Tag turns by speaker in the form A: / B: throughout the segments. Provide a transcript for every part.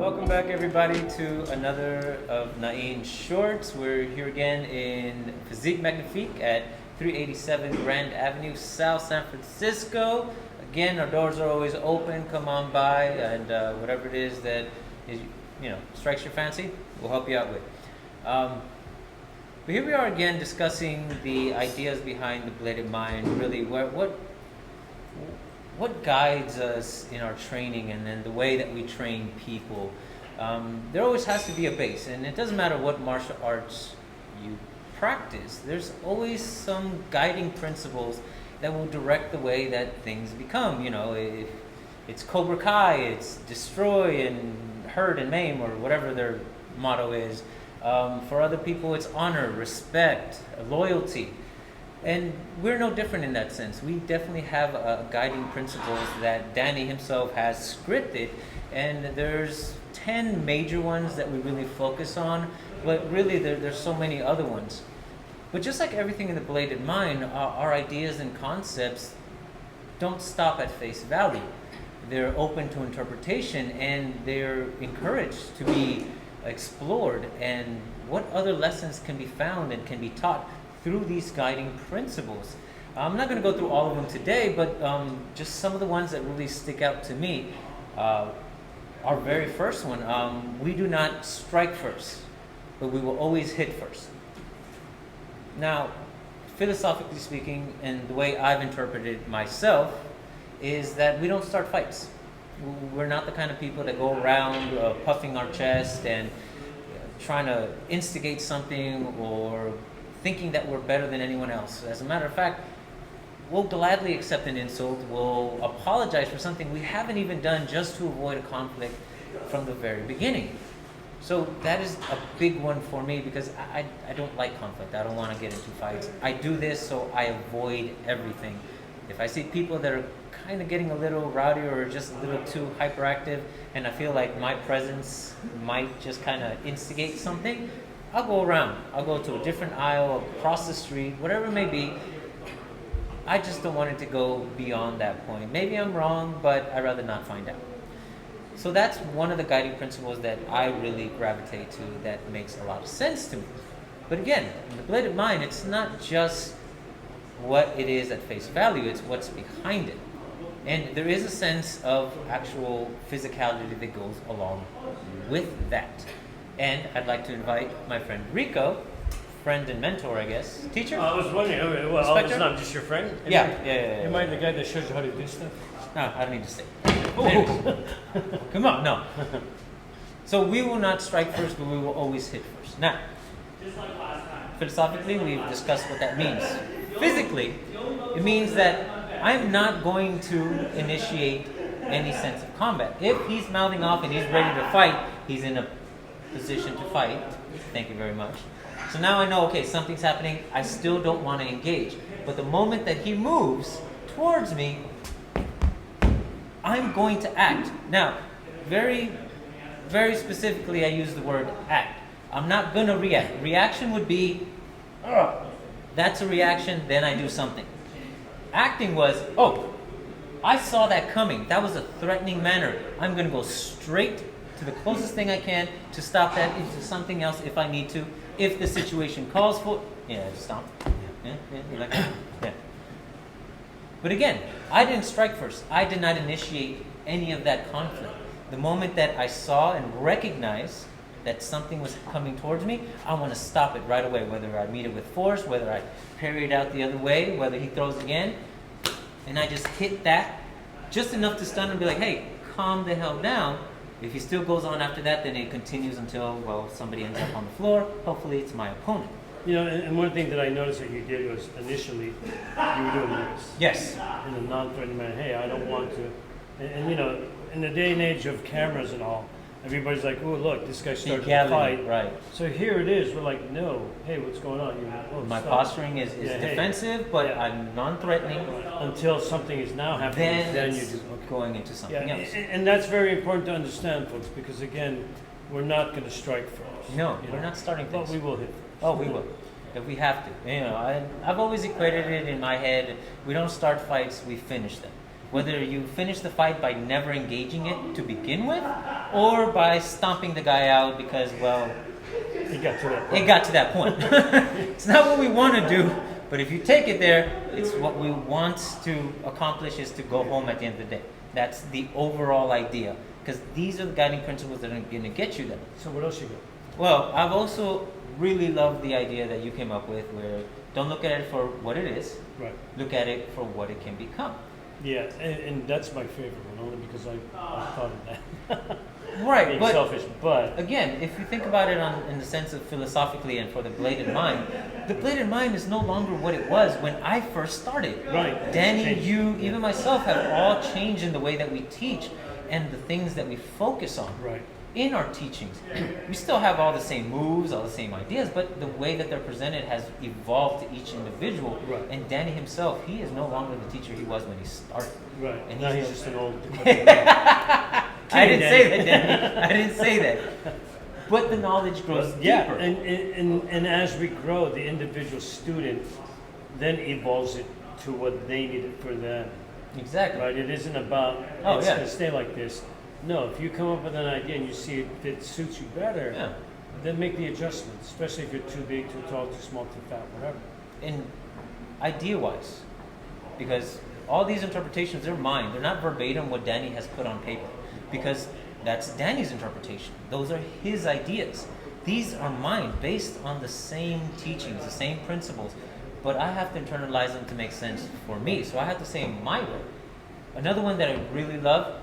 A: Welcome back everybody to another of Nain Shorts. We're here again in Physique Magnifique at 387 Grand Avenue, South San Francisco. Again, our doors are always open. Come on by, and whatever it is that is, strikes your fancy, we'll help you out with. But here we are again discussing the ideas behind the bladed mind. Really, what guides us in our training and then the way that we train people. There always has to be a base, and it doesn't matter what martial arts you practice. There's always some guiding principles that will direct the way that things become. If it's Cobra Kai, it's destroy and hurt and maim, or whatever their motto is. For other people, it's honor, respect, loyalty. And we're no different in that sense. We definitely have guiding principles that Danny himself has scripted, and there's 10 major ones that we really focus on, but really there's so many other ones. But just like everything in the bladed mind, our ideas and concepts don't stop at face value. They're open to interpretation, and they're encouraged to be explored, and what other lessons can be found and can be taught through these guiding principles. I'm not going to go through all of them today, but just some of the ones that really stick out to me. Our very first one, we do not strike first, but we will always hit first. Now, philosophically speaking, and the way I've interpreted myself, is that we don't start fights. We're not the kind of people that go around puffing our chest and trying to instigate something or thinking that we're better than anyone else. As a matter of fact, we'll gladly accept an insult. We'll apologize for something we haven't even done just to avoid a conflict from the very beginning. So that is a big one for me, because I don't like conflict. I don't want to get into fights. I do this so I avoid everything. If I see people that are kind of getting a little rowdy or just a little too hyperactive, and I feel like my presence might just kind of instigate something, I'll go around. I'll go to a different aisle, across the street, whatever it may be. I just don't want it to go beyond that point. Maybe I'm wrong, but I'd rather not find out. So that's one of the guiding principles that I really gravitate to, that makes a lot of sense to me. But again, in the bladed mind, it's not just what it is at face value, it's what's behind it. And there is a sense of actual physicality that goes along with that. And I'd like to invite my friend Rico, friend and mentor, I guess. Teacher?
B: I was wondering, okay, well,
A: Inspector?
B: it's not just your friend?
A: Yeah.
B: Am I the guy that shows you how to do stuff?
A: No, I don't need to say. Anyways. Come on, no. So we will not strike first, but we will always hit first. Now, philosophically, we've discussed what that means. Physically, it means that I'm not going to initiate any sense of combat. If he's mouthing off and he's ready to fight, he's in a position to fight. Thank you very much. So now I know, okay, something's happening. I still don't want to engage. But the moment that he moves towards me, I'm going to act. Now, very, very specifically, I use the word act. I'm not going to react. Reaction would be, that's a reaction, then I do something. Acting was, I saw that coming. That was a threatening manner. I'm going to go straight to the closest thing I can to stop that into something else if I need to. If the situation calls for, just stop. Yeah. But again, I didn't strike first. I did not initiate any of that conflict. The moment that I saw and recognized that something was coming towards me, I want to stop it right away, whether I meet it with force, whether I parry it out the other way, whether he throws again. And I just hit that just enough to stun him and be like, hey, calm the hell down. If he still goes on after that, then it continues until, somebody ends up on the floor. Hopefully it's my opponent.
B: And one thing that I noticed that you did was initially you were doing this.
A: Yes.
B: In a non-threatening manner. Hey, I don't want to. And in the day and age of cameras and all, everybody's like, oh, look, this guy started to fight.
A: Right.
B: So here it is. We're like, no. Hey, what's going on?
A: My posturing is defensive, but I'm non-threatening.
B: Until something is now happening, then you do.
A: Going into something else.
B: And that's very important to understand, folks, because again, we're not going to strike first.
A: No, we're not starting things.
B: But we will hit first.
A: Oh, we will. If we have to. I've always equated it in my head. We don't start fights, we finish them. Whether you finish the fight by never engaging it to begin with, or by stomping the guy out because, well,
B: It got to that point.
A: it got to that point. It's not what we want to do, but if you take it there, it's what we want to accomplish is to go home at the end of the day. That's the overall idea, because these are the guiding principles that are going to get you there.
B: So what else you got?
A: Well, I've also really loved the idea that you came up with, where don't look at it for what it is,
B: Right.
A: look at it for what it can become.
B: Yeah, and that's my favorite one, only because I thought of that.
A: Right,
B: Being
A: but
B: selfish, but
A: again, if you think about it in the sense of philosophically and for the bladed mind, the bladed mind is no longer what it was when I first started.
B: right.
A: Danny,
B: Change.
A: you, even myself have all changed in the way that we teach and the things that we focus on
B: Right.
A: in our teachings. We still have all the same moves, all the same ideas, but the way that they're presented has evolved to each individual.
B: Right.
A: And Danny himself, he is no longer the teacher he was when he started.
B: Right.
A: And
B: Now
A: he's
B: he's
A: a-
B: just an old.
A: I didn't say that, Danny. I didn't say that. But the knowledge grows
B: Yeah,
A: deeper.
B: and as we grow, the individual student then evolves it to what they need it for them.
A: Exactly.
B: Right? It isn't about
A: Oh,
B: it's
A: yeah.
B: gonna stay like this. No, if you come up with an idea and you see it suits you better,
A: Yeah.
B: then make the adjustments. Especially if you're too big, too tall, too small, too fat, whatever.
A: And idea-wise, because all these interpretations, they're mine. They're not verbatim what Danny has put on paper, because that's Danny's interpretation. Those are his ideas. These are mine, based on the same teachings, the same principles, but I have to internalize them to make sense for me. So I have to say it my way. Another one that I really love: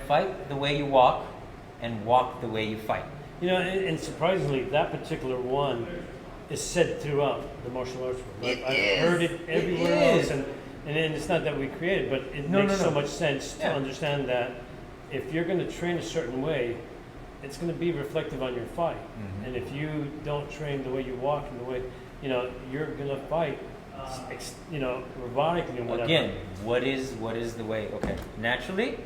A: fight the way you walk, and walk the way you fight.
B: You know, and surprisingly, that particular one is said throughout the martial arts world. I've heard it everywhere else, and it's not that we created, but it makes so much sense to understand that if you're going to train a certain way, it's going to be reflective on your fight.
A: Mhm.
B: And if you don't train the way you walk and the way, you're going to fight, robotically and whatever.
A: Again, what is the way? Okay, naturally,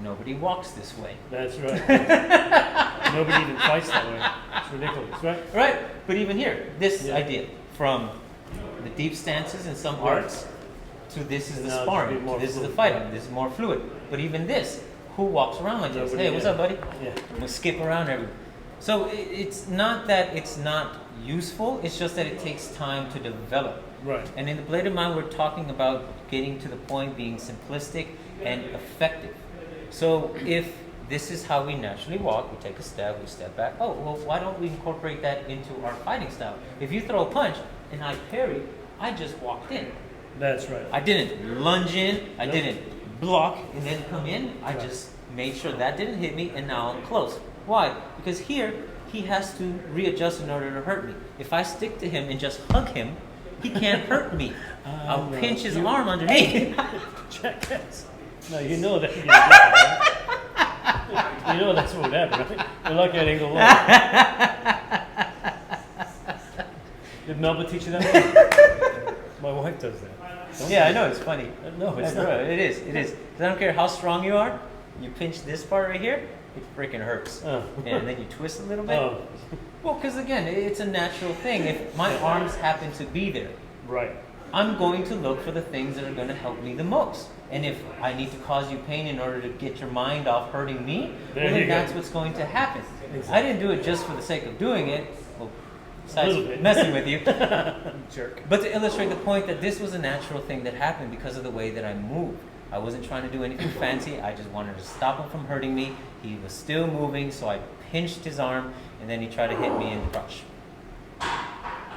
A: nobody walks this way.
B: That's right. Nobody even fights that way. It's ridiculous, right?
A: Right, but even here, this
B: Yeah.
A: idea from the deep stances in some
B: Right.
A: arts to this is the
B: Now it's a
A: sparring,
B: bit more
A: to this is the
B: fluid,
A: fighting,
B: yeah.
A: this is more fluid. But even this, who walks around like this?
B: Nobody,
A: Hey, what's
B: yeah.
A: up, buddy?
B: Yeah.
A: We'll skip around everywhere. So it's not that it's not useful, it's just that it takes time to develop.
B: Right.
A: And in the bladed mind, we're talking about getting to the point, being simplistic and effective. So if this is how we naturally walk, we take a step, we step back. Oh, well, why don't we incorporate that into our fighting style? If you throw a punch and I parry, I just walked in.
B: That's right.
A: I didn't lunge in, I
B: Nope.
A: didn't block and then come in. I
B: Right.
A: just made sure that didn't hit me, and now I'm close. Why? Because here, he has to readjust in order to hurt me. If I stick to him and just hug him, he can't hurt me. I'll
B: no.
A: pinch his arm underneath.
B: Jackass. No, you know that. You know, you know that's what would happen, right? You're lucky I didn't go low. Did Melba teach you that one? My wife does that. Don't
A: Yeah, I
B: you?
A: know, it's funny.
B: No, it's
A: I
B: not.
A: know, it is. 'Cause I don't care how strong you are, you pinch this part right here, it freaking hurts.
B: Oh.
A: And then you twist a little bit.
B: Oh,
A: Well, because again, it's a natural thing. If my arms happen to be there,
B: right.
A: I'm going to look for the things that are going to help me the most. And if I need to cause you pain in order to get your mind off hurting me,
B: There
A: well,
B: you
A: then
B: go.
A: that's what's going to happen.
B: Exactly.
A: I didn't do it just for the sake of doing it, well, besides
B: little bit.
A: messing with you,
B: Jerk.
A: but to illustrate the point that this was a natural thing that happened because of the way that I moved. I wasn't trying to do anything fancy. I just wanted to stop him from hurting me. He was still moving, so I pinched his arm, and then he tried to hit me in the crotch.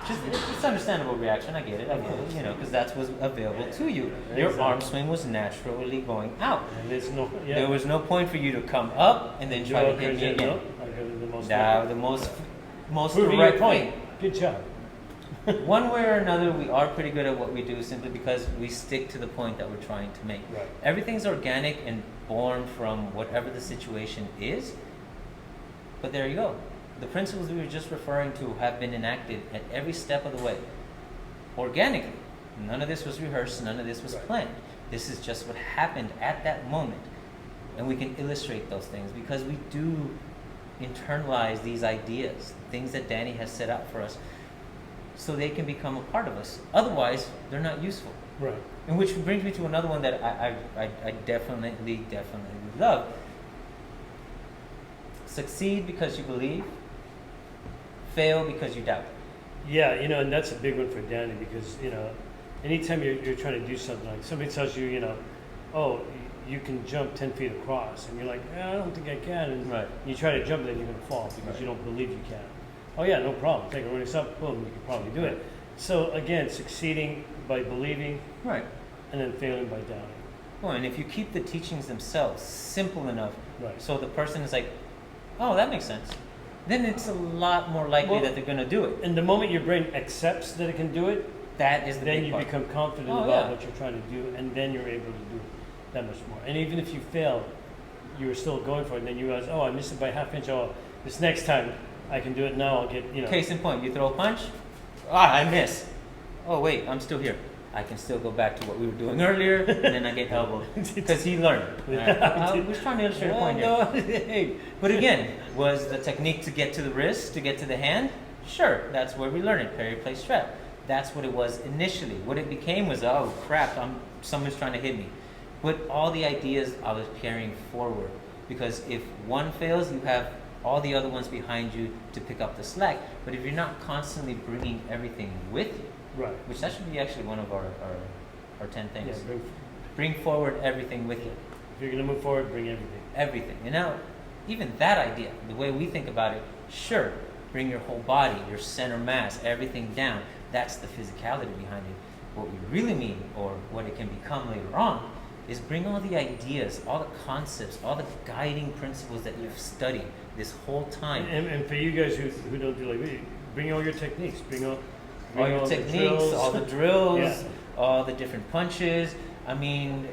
A: It's understandable reaction. I get it, because that's what's available to you. Your
B: Exactly.
A: arm swing was naturally going out.
B: And there's no. Yeah.
A: There was no point for you to come up and then try to hit me again.
B: No, I go to the most.
A: The most
B: Proving your
A: direct
B: point.
A: point.
B: Good job.
A: One way or another, we are pretty good at what we do simply because we stick to the point that we're trying to make.
B: Right.
A: Everything's organic and born from whatever the situation is. But there you go. The principles we were just referring to have been enacted at every step of the way. Organically. None of this was rehearsed, none of this was
B: Right.
A: planned. This is just what happened at that moment. And we can illustrate those things because we do internalize these ideas, things that Danny has set out for us, so they can become a part of us. Otherwise, they're not useful.
B: Right.
A: And which brings me to another one that I definitely love. Succeed because you believe, fail because you doubt.
B: Yeah, and that's a big one for Danny because, anytime you're trying to do something, like somebody tells you, oh, you can jump 10 feet across, and you're like, I don't think I can, and
A: Right.
B: you try to jump, then you're going to fall because
A: Right.
B: you don't believe you can. Oh yeah, no problem. Take a running step, boom, you can probably do it. So again, succeeding by believing,
A: Right.
B: and then failing by doubting.
A: Well, and if you keep the teachings themselves simple enough,
B: Right.
A: so the person is like, oh, that makes sense, then it's a lot more likely
B: Well,
A: that they're going to do it.
B: And the moment your brain accepts that it can do it,
A: That is the
B: then
A: big
B: you
A: part.
B: become confident
A: Oh,
B: about
A: yeah.
B: what you're trying to do, and then you're able to do that much more. And even if you fail, you're still going for it, and then you realize, oh, I missed it by half inch. Oh, this next time I can do it now. I'll get,
A: Case in point, you throw a punch, I miss. Oh wait, I'm still here. I can still go back to what we were doing earlier, and then I get elbowed because he learned. Right? I was trying to illustrate a point here. But again, was the technique to get to the wrist, to get to the hand? Sure, that's where we learned it. Parry, place, trap. That's what it was initially. What it became was, oh crap, someone's trying to hit me. But all the ideas I was carrying forward, because if one fails, you have all the other ones behind you to pick up the slack. But if you're not constantly bringing everything with you,
B: right.
A: which that should be actually one of our 10 things.
B: Yeah,
A: Bring forward everything with you.
B: if you're going to move forward, bring everything.
A: Everything. And now, even that idea, the way we think about it, sure, bring your whole body, your center mass, everything down. That's the physicality behind it. What we really mean, or what it can become later on, is bring all the ideas, all the concepts, all the guiding principles that you've studied this whole time.
B: And for you guys who don't do like me, bring all your techniques. Bring all
A: Your
B: the
A: techniques,
B: drills.
A: all the drills,
B: Yeah.
A: all the different punches. I mean,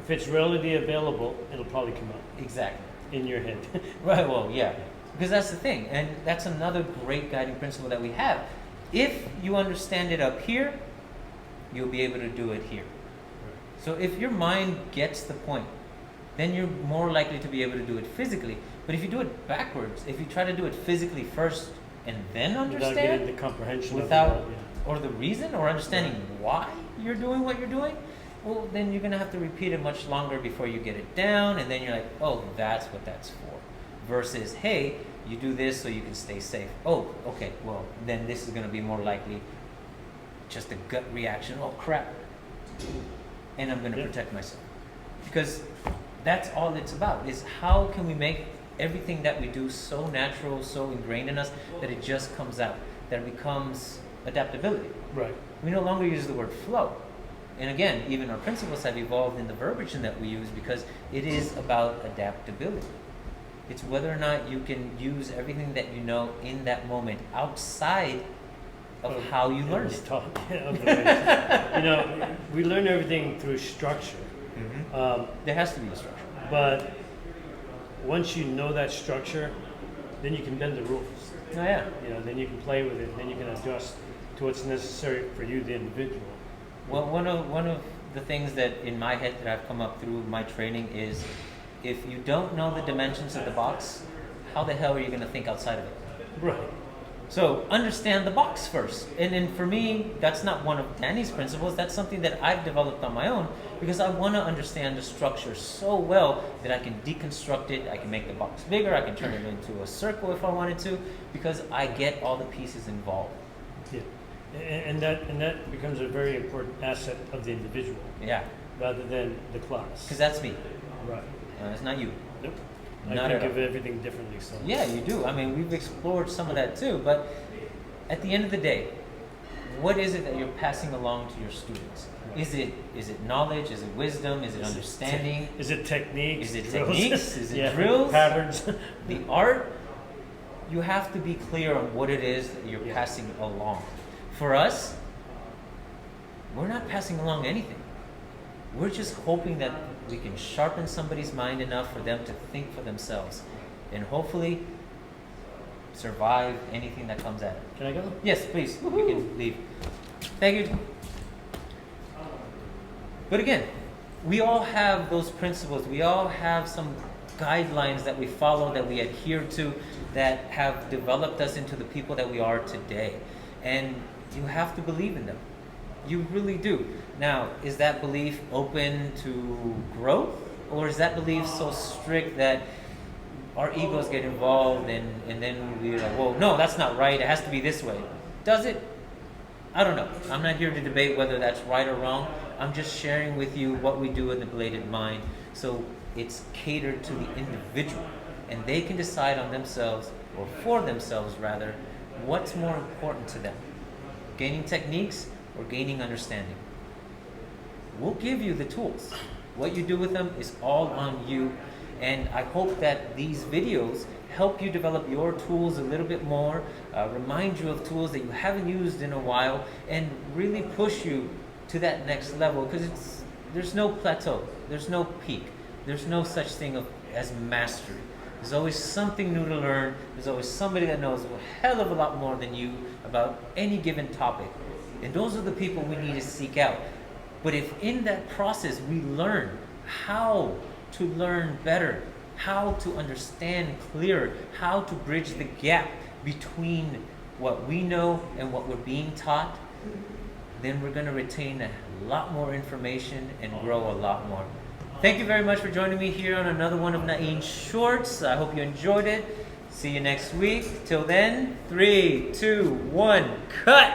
B: If it's readily available, it'll probably come out
A: exactly.
B: in your head.
A: Right, well, yeah. Because that's the thing. And that's another great guiding principle that we have. If you understand it up here, you'll be able to do it here. So if your mind gets the point, then you're more likely to be able to do it physically. But if you do it backwards, if you try to do it physically first and then
B: Without
A: understand,
B: getting the comprehension
A: without,
B: of it. Yeah.
A: or the reason, or understanding why you're doing what you're doing, well, then you're going to have to repeat it much longer before you get it down, and then you're like, oh, that's what that's for. Versus, hey, you do this so you can stay safe. Oh, okay, well, then this is going to be more likely just a gut reaction. Oh, crap. And I'm going to protect myself. Because that's all it's about, is how can we make everything that we do so natural, so ingrained in us, that it just comes out, that it becomes adaptability.
B: Right.
A: We no longer use the word flow. And again, even our principles have evolved in the verbiage that we use because it is about adaptability. It's whether or not you can use everything that you know in that moment outside of how you learned it.
B: We learn everything through structure.
A: There has to be a structure.
B: But once you know that structure, then you can bend the rules.
A: Oh, yeah.
B: Then you can play with it, and then you can adjust to what's necessary for you, the individual.
A: Well, one of the things that in my head that I've come up through my training is, if you don't know the dimensions of the box, how the hell are you going to think outside of it?
B: Right.
A: So understand the box first. And then for me, that's not one of Danny's principles. That's something that I've developed on my own because I want to understand the structure so well that I can deconstruct it. I can make the box bigger. I can turn it into a circle if I wanted to, because I get all the pieces involved.
B: Yeah. And that becomes a very important asset of the individual
A: Yeah.
B: rather than the class.
A: Because that's me.
B: Right.
A: It's not you.
B: Nope.
A: Not
B: I think
A: at
B: of
A: all.
B: everything differently. So.
A: Yeah, you do. I mean, we've explored some of that too. But at the end of the day, what is it that you're passing along to your students? Is it knowledge? Is it wisdom? Is it understanding?
B: Is it techniques?
A: Is it
B: drills?
A: techniques? Is it
B: Yeah,
A: drills?
B: patterns?
A: The art? You have to be clear on what it is that you're passing along. For us, we're not passing along anything. We're just hoping that we can sharpen somebody's mind enough for them to think for themselves and hopefully survive anything that comes at it.
B: Can I go?
A: Yes, please. You can leave. Thank you. But again, we all have those principles. We all have some guidelines that we follow, that we adhere to, that have developed us into the people that we are today. And you have to believe in them. You really do. Now, is that belief open to growth? Or is that belief so strict that our egos get involved and then we're like, whoa, no, that's not right. It has to be this way. Does it? I don't know. I'm not here to debate whether that's right or wrong. I'm just sharing with you what we do in the Bladed Mind. So it's catered to the individual. And they can decide on themselves, or for themselves rather, what's more important to them. Gaining techniques or gaining understanding. We'll give you the tools. What you do with them is all on you. And I hope that these videos help you develop your tools a little bit more, remind you of tools that you haven't used in a while, and really push you to that next level, because there's no plateau, there's no peak, there's no such thing as mastery. There's always something new to learn. There's always somebody that knows a hell of a lot more than you about any given topic. And those are the people we need to seek out. But if in that process we learn how to learn better, how to understand clearer, how to bridge the gap between what we know and what we're being taught, then we're going to retain a lot more information and grow a lot more. Thank you very much for joining me here on another one of Nain's Shorts. I hope you enjoyed it. See you next week. Till then, 3, 2, 1, cut!